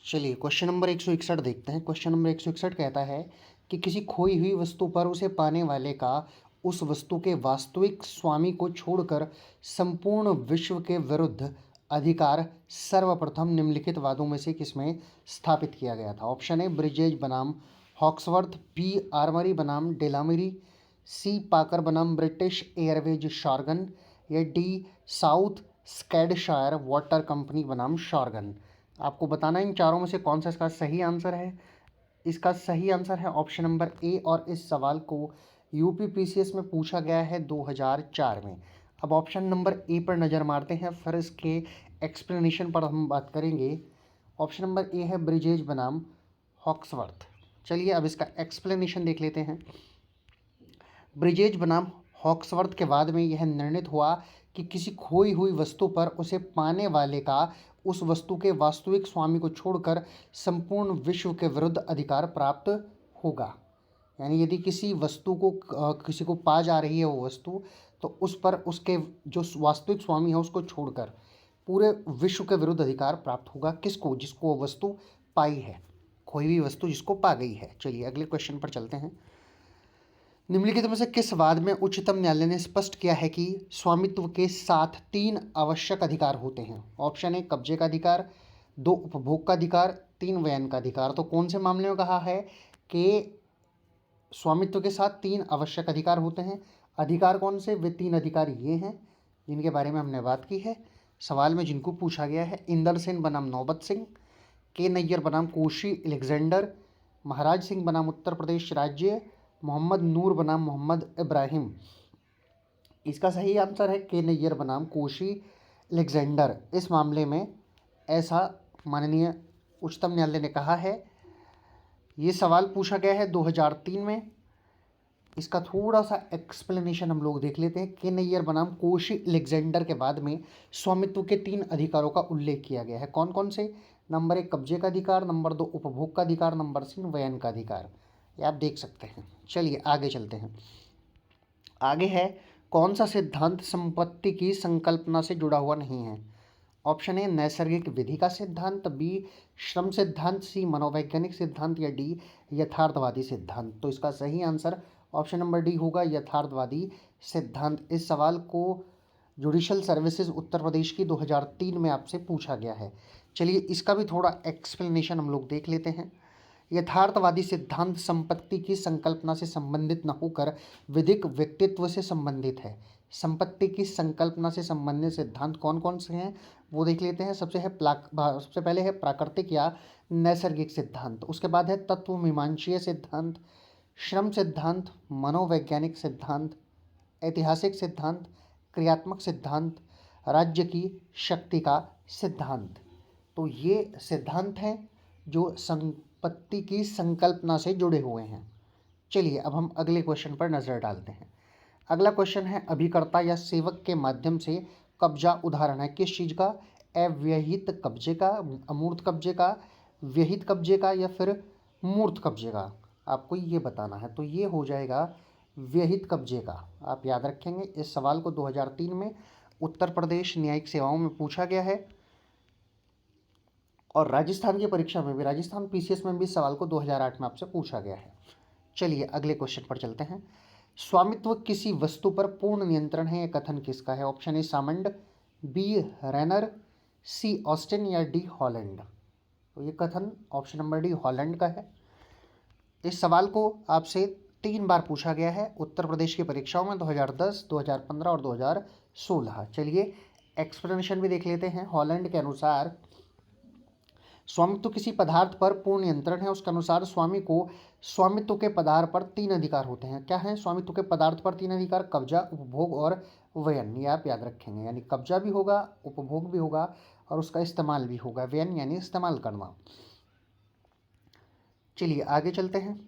चलिए question number 161 देखते हैं। क्वेश्चन नंबर 161 कहता है कि किसी खोई हुई वस्तु पर उसे पाने वाले का उस वस्तु के वास्तविक स्वामी को छोड़कर संपूर्ण विश्व के विरुद्ध अधिकार सर्वप्रथम निम्नलिखित वादों में से किसमें स्थापित किया गया था। ऑप्शन ए ब्रिजेज बनाम हॉक्सवर्थ, बी आर्मरी बनाम डेलामरी, सी पाकर बनाम ब्रिटिश एयरवेज शॉर्गन, या डी साउथ स्कैडशायर वाटर कंपनी बनाम शॉर्गन। आपको बताना है इन चारों में से कौन सा इसका सही आंसर है। इसका सही आंसर है ऑप्शन नंबर ए, और इस सवाल को यूपीपीसीएस में पूछा गया है 2004 में। अब ऑप्शन नंबर ए पर नज़र मारते हैं, फिर इसके एक्सप्लेनेशन पर हम बात करेंगे। ऑप्शन नंबर ए है ब्रिजेज बनाम हॉक्सवर्थ। चलिए अब इसका एक्सप्लेनेशन देख लेते हैं। ब्रिजेज बनाम हॉक्सवर्थ के बाद में यह निर्णित हुआ कि किसी खोई हुई वस्तु पर उसे पाने वाले का उस वस्तु के वास्तविक स्वामी को छोड़कर संपूर्ण विश्व के विरुद्ध अधिकार प्राप्त होगा। यानी यदि किसी वस्तु को किसी को पा जा रही है वो वस्तु, तो उस पर उसके जो वास्तविक स्वामी है उसको छोड़कर पूरे विश्व के विरुद्ध अधिकार प्राप्त होगा। किसको? जिसको वो वस्तु पाई है, खोई हुई वस्तु जिसको पा गई है। चलिए अगले क्वेश्चन पर चलते हैं। निम्नलिखित में से किस वाद में उच्चतम न्यायालय ने स्पष्ट किया है कि स्वामित्व के साथ 3 आवश्यक अधिकार होते हैं। ऑप्शन ए कब्जे का अधिकार, 2 उपभोग का अधिकार, 3 वयन का अधिकार। तो कौन से मामले में कहा है कि स्वामित्व के साथ 3 आवश्यक अधिकार होते हैं? अधिकार कौन से? वे 3 अधिकार ये हैं जिनके बारे में हमने बात की है सवाल में, जिनको पूछा गया है। इंदर सेन बनाम नौबत सिंह, के नैयर बनाम कोशी अलेक्जेंडर, महाराज सिंह बनाम उत्तर प्रदेश राज्य, मोहम्मद नूर बनाम मोहम्मद इब्राहिम। इसका सही आंसर है के नैयर बनाम कोशी अलेक्जेंडर। इस मामले में ऐसा माननीय उच्चतम न्यायालय ने कहा है। ये सवाल पूछा गया है 2003 में। इसका थोड़ा सा एक्सप्लेनेशन हम लोग देख लेते हैं। के नैयर बनाम कोशी अलेक्जेंडर के बाद में स्वामित्व के 3 अधिकारों का उल्लेख किया गया है। कौन कौन से? नंबर 1 कब्जे का अधिकार, नंबर 2 उपभोग का अधिकार, नंबर 3 वयन का अधिकार। ये आप देख सकते हैं। चलिए आगे चलते हैं। आगे है कौन सा सिद्धांत संपत्ति की संकल्पना से जुड़ा हुआ नहीं है। ऑप्शन ए नैसर्गिक विधि का सिद्धांत, बी श्रम सिद्धांत, सी मनोवैज्ञानिक सिद्धांत, या डी यथार्थवादी सिद्धांत। तो इसका सही आंसर ऑप्शन नंबर डी होगा, यथार्थवादी सिद्धांत। इस सवाल को जुडिशल सर्विसेज उत्तर प्रदेश की 2003 में आपसे पूछा गया है। चलिए इसका भी थोड़ा एक्सप्लेनेशन हम लोग देख लेते हैं। यथार्थवादी सिद्धांत संपत्ति की संकल्पना से संबंधित न होकर विधिक व्यक्तित्व से संबंधित है। संपत्ति की संकल्पना से संबंधित सिद्धांत कौन कौन से हैं वो देख लेते हैं। सबसे पहले है प्राकृतिक या नैसर्गिक सिद्धांत, उसके बाद है तत्व मीमांसीय सिद्धांत, श्रम सिद्धांत, मनोवैज्ञानिक सिद्धांत, ऐतिहासिक सिद्धांत, क्रियात्मक सिद्धांत, राज्य की शक्ति का सिद्धांत। तो ये सिद्धांत हैं जो संपत्ति की संकल्पना से जुड़े हुए हैं। चलिए अब हम अगले क्वेश्चन पर नज़र डालते हैं। अगला क्वेश्चन है अभिकर्ता या सेवक के माध्यम से कब्जा उदाहरण है किस चीज़ का? अव्यहित कब्जे का, अमूर्त कब्जे का, व्यहित कब्जे का, या फिर मूर्त कब्जे का। आपको ये बताना है। तो ये हो जाएगा व्यहित कब्जे का। आप याद रखेंगे। इस सवाल को 2003 में उत्तर प्रदेश न्यायिक सेवाओं में पूछा गया है, और राजस्थान की परीक्षा में भी, राजस्थान पीसीएस में भी इस सवाल को 2008 में आपसे पूछा गया है। चलिए अगले क्वेश्चन पर चलते हैं। स्वामित्व किसी वस्तु पर पूर्ण नियंत्रण है, यह कथन किसका है? Option A Salmond, B Renner, C Austin, या डी हॉलैंड। तो ये कथन ऑप्शन नंबर डी हॉलैंड का है। इस सवाल को आपसे 3 बार पूछा गया है उत्तर प्रदेश की परीक्षाओं में, 2010, 2015 और 2016। चलिए एक्सप्लेनेशन भी देख लेते हैं। हॉलैंड के अनुसार स्वामित्व किसी पदार्थ पर पूर्ण नियंत्रण है। उसके अनुसार स्वामी को स्वामित्व के पदार्थ पर 3 अधिकार होते हैं। क्या है स्वामित्व के पदार्थ पर 3 अधिकार? कब्जा, उपभोग और वयन। ये आप याद रखेंगे। यानी कब्जा भी होगा, उपभोग भी होगा, और उसका इस्तेमाल भी होगा। वयन यानी इस्तेमाल करना। चलिए आगे चलते हैं।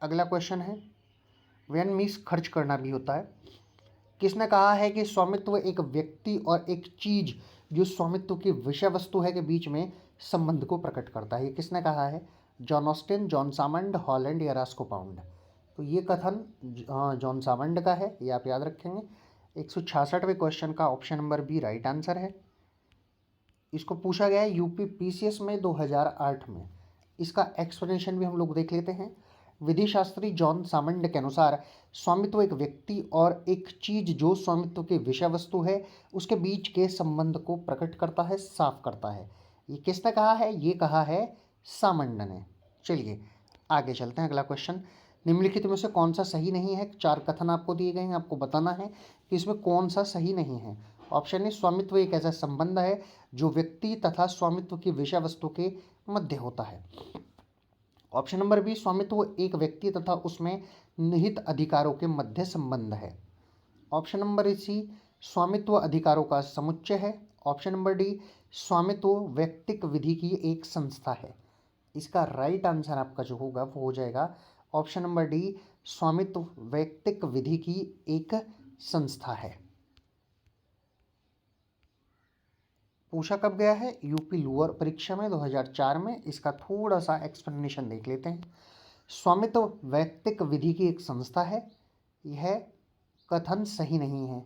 अगला क्वेश्चन है वयन मीन्स खर्च करना भी होता है। किसने कहा है कि स्वामित्व एक व्यक्ति और एक चीज जो स्वामित्व की विषय वस्तु है के बीच में संबंध को प्रकट करता है? ये किसने कहा है? John Austin, John Salmond, Holland, या रास्को पाउंड। तो ये कथन जॉन सामंड का है। ये आप याद रखेंगे। 166वें क्वेश्चन का option number B right answer है। इसको पूछा गया है यूपी पीसीएस में 2008 में। इसका एक्सप्लेनेशन भी हम लोग देख लेते हैं। विधि शास्त्री जॉन सामंड के अनुसार स्वामित्व एक व्यक्ति और एक चीज जो स्वामित्व की विषय वस्तु है उसके बीच के संबंध को प्रकट करता है, साफ करता है। ये किसने कहा है? ये कहा है सामंड ने। चलिए आगे चलते हैं। अगला क्वेश्चन, निम्नलिखित में से कौन सा सही नहीं है? 4 कथन आपको दिए गए हैं, आपको बताना है कि इसमें कौन सा सही नहीं है। ऑप्शन ए, स्वामित्व एक ऐसा संबंध है जो व्यक्ति तथा स्वामित्व की विषय वस्तु के मध्य होता है। ऑप्शन नंबर बी, स्वामित्व एक व्यक्ति तथा उसमें निहित अधिकारों के मध्य संबंध है। ऑप्शन नंबर सी, स्वामित्व अधिकारों का समुच्चय है। ऑप्शन नंबर डी, स्वामित्व व्यक्तिक विधि की एक संस्था है। इसका राइट आंसर आपका जो होगा वो हो जाएगा ऑप्शन नंबर डी, स्वामित्व व्यक्तिक विधि की एक संस्था है। पूछा कब गया है? यूपी लोअर परीक्षा में 2004 में। इसका थोड़ा सा एक्सप्लेनेशन देख लेते हैं। स्वामित्व व्यक्तिक विधि की एक संस्था है, यह कथन सही नहीं है।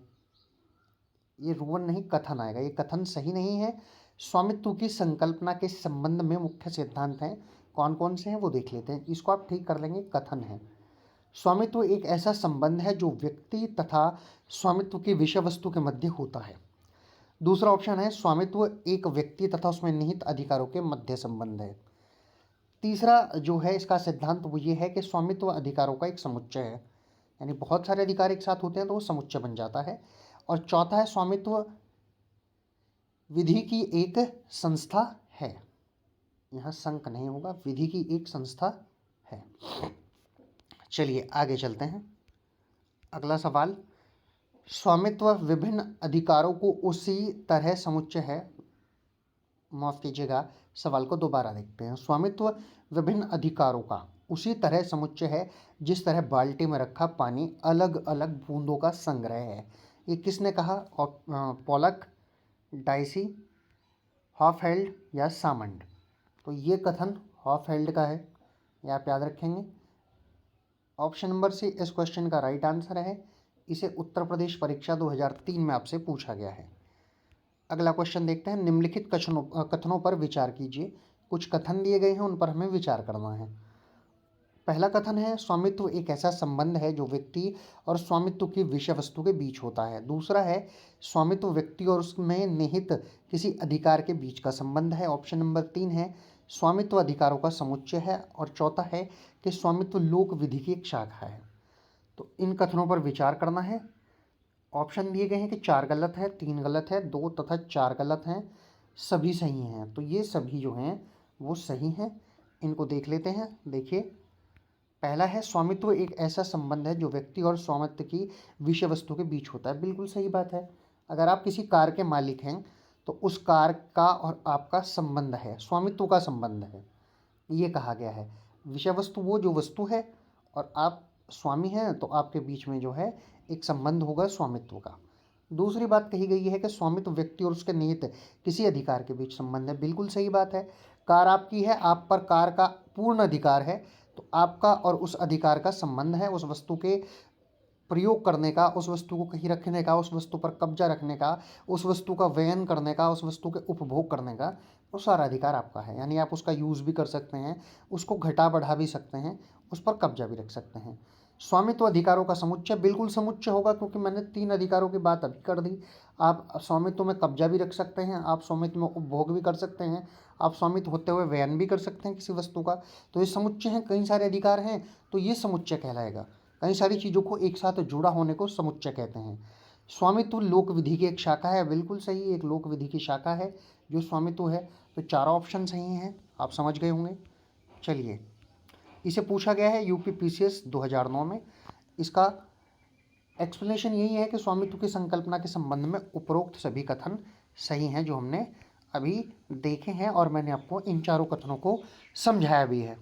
ये रोवन नहीं, कथन आएगा। ये कथन सही नहीं है। स्वामित्व की संकल्पना के संबंध में मुख्य सिद्धांत हैं, कौन कौन से हैं वो देख लेते हैं। इसको आप ठीक कर लेंगे, कथन है। स्वामित्व एक ऐसा संबंध है जो व्यक्ति तथा स्वामित्व की विषय वस्तु के मध्य होता है। दूसरा ऑप्शन है, स्वामित्व एक व्यक्ति तथा उसमें निहित अधिकारों के मध्य संबंध है। तीसरा जो है इसका सिद्धांत वो ये है कि स्वामित्व अधिकारों का एक समुच्चय है, यानी बहुत सारे अधिकार एक साथ होते हैं तो वो समुच्चय बन जाता है। और चौथा है, स्वामित्व विधि की एक संस्था है। यहाँ संक नहीं होगा, विधि की एक संस्था है। चलिए आगे चलते हैं। अगला सवाल, स्वामित्व विभिन्न अधिकारों को उसी तरह समुच्चय है। माफ कीजिएगा, सवाल को दोबारा देखते हैं। स्वामित्व विभिन्न अधिकारों का उसी तरह समुच्चय है जिस तरह बाल्टी में रखा पानी अलग अलग बूंदों का संग्रह है। ये किसने कहा? पोलक, डाइसी, हॉफहेल्ड या सामंड? तो ये कथन हॉफहेल्ड का है, ये आप याद रखेंगे। ऑप्शन नंबर सी इस क्वेश्चन का राइट आंसर है। इसे उत्तर प्रदेश परीक्षा 2003 में आपसे पूछा गया है। अगला क्वेश्चन देखते हैं। निम्नलिखित कथनों पर विचार कीजिए। कुछ कथन दिए गए हैं, उन पर हमें विचार करना है। पहला कथन है, स्वामित्व एक ऐसा संबंध है जो व्यक्ति और स्वामित्व की विषय वस्तु के बीच होता है। दूसरा है, स्वामित्व व्यक्ति और उसमें निहित किसी अधिकार के बीच का संबंध है। ऑप्शन नंबर 3 है, स्वामित्व अधिकारों का समुच्चय है। और चौथा है कि स्वामित्व लोक विधि की एक शाखा है। तो इन कथनों पर विचार करना है। ऑप्शन दिए गए हैं कि 4 गलत है, 3 गलत है, 2 तथा 4 गलत हैं, सभी सही हैं। तो ये सभी जो हैं वो सही हैं। इनको देख लेते हैं। देखिए, पहला है, स्वामित्व एक ऐसा संबंध है जो व्यक्ति और स्वामित्व की विषय वस्तु के बीच होता है। बिल्कुल सही बात है। अगर आप किसी कार के मालिक हैं तो उस कार का और आपका संबंध है, स्वामित्व का संबंध है, ये कहा गया है। विषय वस्तु वो जो वस्तु है और आप स्वामी हैं तो आपके बीच में जो है एक संबंध होगा स्वामित्व का। दूसरी बात कही गई है कि स्वामित्व व्यक्ति और उसके निहित किसी अधिकार के बीच संबंध है। बिल्कुल सही बात है। कार आपकी है, आप पर कार का पूर्ण अधिकार है, तो आपका और उस अधिकार का संबंध है। उस वस्तु के प्रयोग करने का, उस वस्तु को कहीं रखने का, उस वस्तु पर कब्जा रखने का, उस वस्तु का व्ययन करने का, उस वस्तु के उपभोग करने का, वो सारा अधिकार आपका है। यानी आप उसका यूज़ भी कर सकते हैं, उसको घटा बढ़ा भी सकते हैं, उस पर कब्जा भी रख सकते हैं। स्वामित्व अधिकारों का समुच्चय, बिल्कुल समुच्चय होगा, क्योंकि मैंने 3 अधिकारों की बात अभी कर दी। आप स्वामित्व में कब्जा भी रख सकते हैं, आप स्वामित्व में उपभोग भी कर सकते हैं, आप स्वामित्व होते हुए व्ययन भी कर सकते हैं किसी वस्तु का। तो ये समुच्चय हैं, कई सारे अधिकार हैं, तो ये समुच्चय कहलाएगा। कई सारी चीज़ों को एक साथ जुड़ा होने को समुच्चय कहते हैं। स्वामित्व लोक विधि की एक शाखा है। बिल्कुल सही, एक लोक विधि की शाखा है जो स्वामित्व है। तो 4 ऑप्शन सही हैं, आप समझ गए होंगे। चलिए, इसे पूछा गया है यूपी पीसीएस 2009 में। इसका एक्सप्लेनेशन यही है कि स्वामित्व की संकल्पना के संबंध में उपरोक्त सभी कथन सही हैं जो हमने अभी देखे हैं, और मैंने आपको इन चारों कथनों को समझाया भी है।